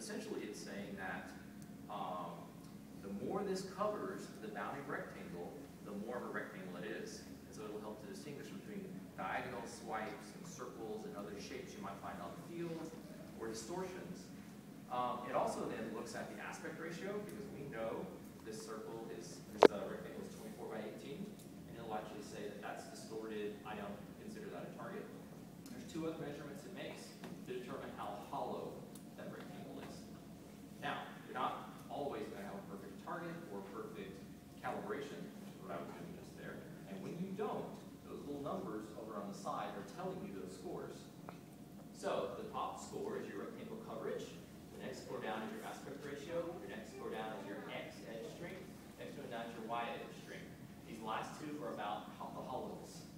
essentially it's saying that the more this covers the bounding rectangle, the more of a rectangle it is. And so it'll help to distinguish between diagonal swipes and circles and other shapes you might find on the field or distortions. It also then looks at the aspect ratio, because we know this circle is, this rectangle is 24 by 18, and it'll actually say that that's distorted. I don't consider that a target. There's two other measurements it makes to determine how hollow that rectangle is. Now, you're not always going to have a perfect target or perfect calibration, which is what I was doing just there. And when you don't, those little numbers over on the side are telling you those scores. So the top score is your rectangle coverage. The next score down is your aspect ratio. Your next score down is your X edge strength. Next one down is your Y edge strength. These last two are about the hollowness.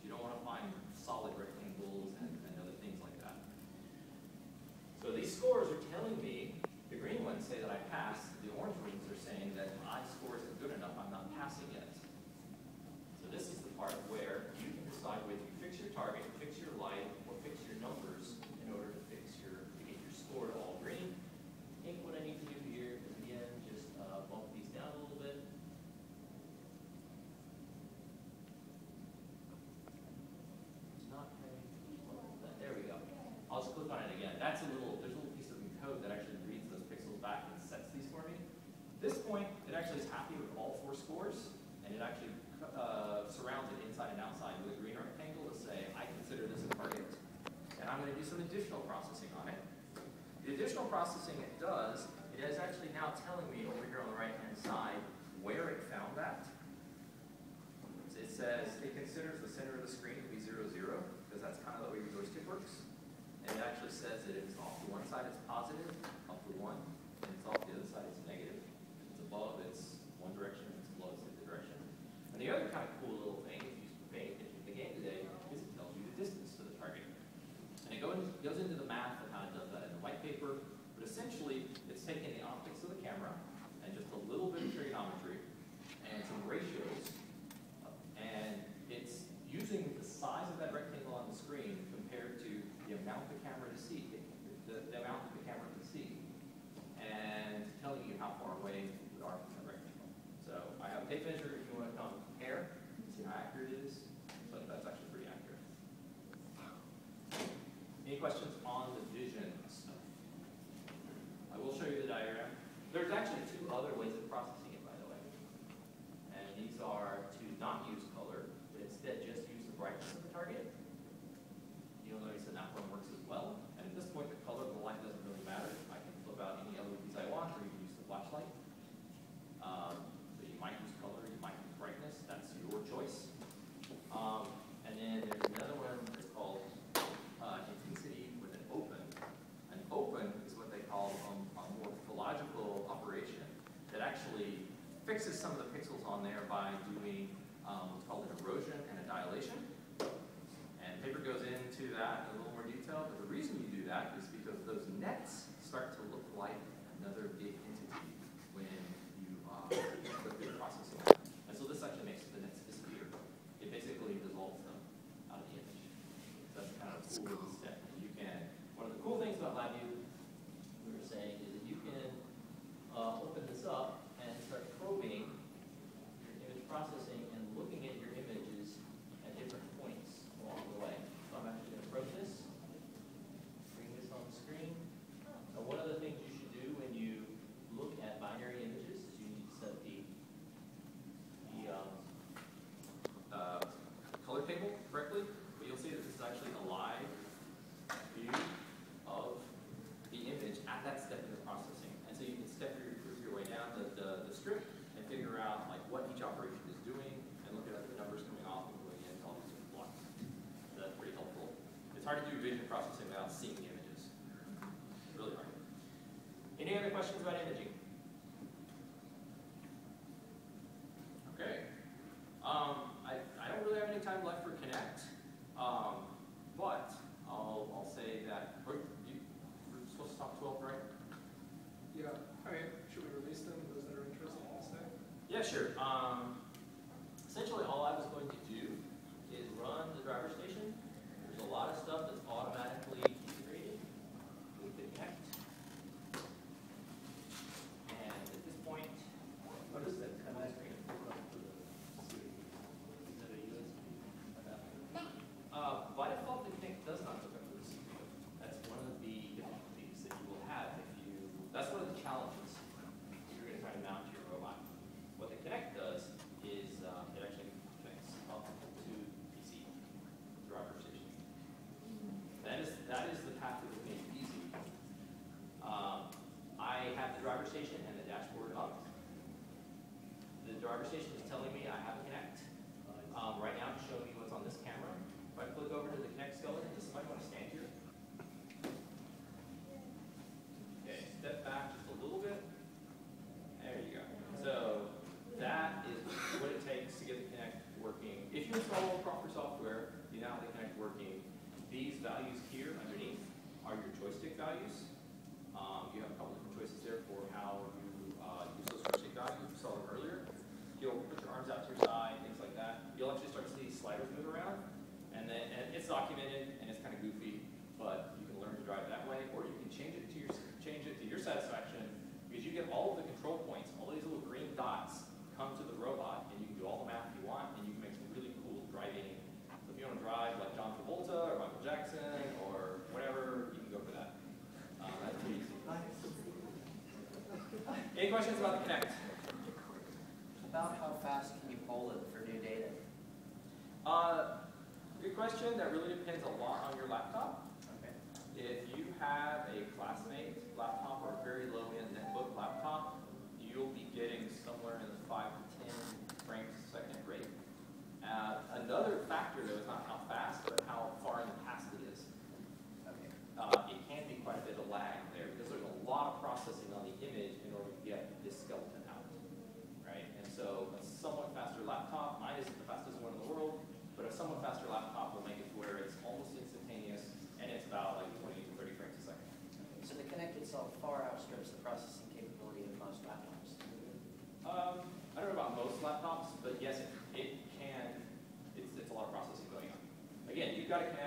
You don't want to find solid rectangles and other things like that. So these scores are telling me, the green ones say that I passed, the orange ones are saying that my score isn't good enough, I'm not passing yet. So this is the part where you can decide whether you fix your target, fix your light, or fix your numbers in order to get your score to all green. I think what I need to do here is again just bump these down a little bit. It's not very, there we go. I'll just click on it again. There's a little piece of code that actually reads those pixels back and sets these for me. At this point, it actually is happy with all four scores, and it actually surrounds it inside and outside with a green rectangle to say, I consider this a target, and I'm going to do some additional processing on it. The additional processing it does, it is actually now telling me over here on the right-hand side where it found that. It says it considers the center of the screen to be 0, 0, because that's kind of the way your joystick works. And it actually says that it's off to one side it's positive, up to 1, and it's off the other side it's negative. If it's above, it's one direction, if it's below, it's the other direction. And the other kind of cool little thing, if you pay attention to the game today, is it tells you the distance to the target. And it goes into the math of how it does that in the white paper, but essentially it's taking the optics of the camera and just a little bit of trigonometry and some ratios, and it's using the size of that rectangle on the screen compared to the amount the camera to see, the amount that the camera can see, and telling you how far away we are from the rectangle. So I have a tape measure if you want to come compare, see how accurate it is, but that's actually pretty accurate. Any questions on the vision stuff? I will show you the diagram. There's actually two other ways of processing it, by the way. And these are to not use color, but instead just use the brightness of the target. You'll notice that one works as well. And at this point, the color of the light doesn't really matter. I can flip out any other piece I want, or you can use the flashlight. So you might use color, you might use brightness. That's your choice. And then there's another one that's called intensity with an open. An open is what they call a morphological operation that actually fixes some of the pixels on there by doing what's called an erosion and a dilation. And paper goes into that in a little more detail, but the reason you do that is because those nets start to look like another big entity when you go through the process of that. And so this actually makes the nets disappear. It basically dissolves them out of the image. So that's kind of a cool little step. You can, one of the cool things about LabVIEW, we were saying, is that you can open this up and start probing your image processing and looking at your images at different points along the way. So I'm actually going to probe this, bring this on the screen. Now, one of the things you should do when you look at binary images is you need to set the color table correctly. But you'll see that this is actually a live view of the image at that step in the processing. And so you can step your way down the script and figure out like what each operation is doing and look at the numbers coming off and going into all these different blocks. So that's pretty helpful. It's hard to do vision processing without seeing the images. It's really hard. Any other questions about imaging? Okay. I don't really have any time left for Kinect, but I'll say that we're supposed to stop 12, right? Yeah. I mean, should we release them, those that are interested in this thing? Yeah, sure. Essentially, all I was going to do is run the driver station. There's a lot of stuff that's automatically integrated with the Kinect. driver station is telling me I have a Kinect. Right now, it's showing me what's on this camera. If I click over to the Kinect skeleton, does somebody want to stand here? Okay, step back just a little bit. There you go. So that is what it takes to get the Kinect working. If you install all the proper software, you now have the Kinect working. These values here underneath are your joystick values. You have a couple different choices there for how you use those joystick values. You saw them earlier. You'll put your arms out to your side, things like that. You'll actually start to see these sliders move around. And it's documented and it's kind of goofy, but you can learn to drive that way, or you can change it to your satisfaction, because you get all of the control points, all these little green dots come to the robot, and you can do all the math you want, and you can make some really cool driving. So if you want to drive like John Travolta or Michael Jackson or whatever, you can go for that. That's pretty easy. Any questions about the Kinect? About how fast can you poll it for new data? Good question. That really depends a lot on your laptop. Okay. If you have a classmate laptop or a very low-end netbook laptop, you'll be getting somewhere in the 5 to 10 frames a second rate. Another factor, though, is not how fast, but how far in the past it is. Okay. It can be quite a bit of lag there, because there's a lot of processing on the image in order to get this skeleton out, right? And so a somewhat faster laptop, mine isn't the fastest one in the world, but a somewhat faster laptop will make it to where it's almost instantaneous, and it's about like 20 to 30 frames a second. So the Kinect itself far outstrips the processing capability of most laptops. I don't know about most laptops, but yes, it can. It's a lot of processing going on. Again, you've got a Kinect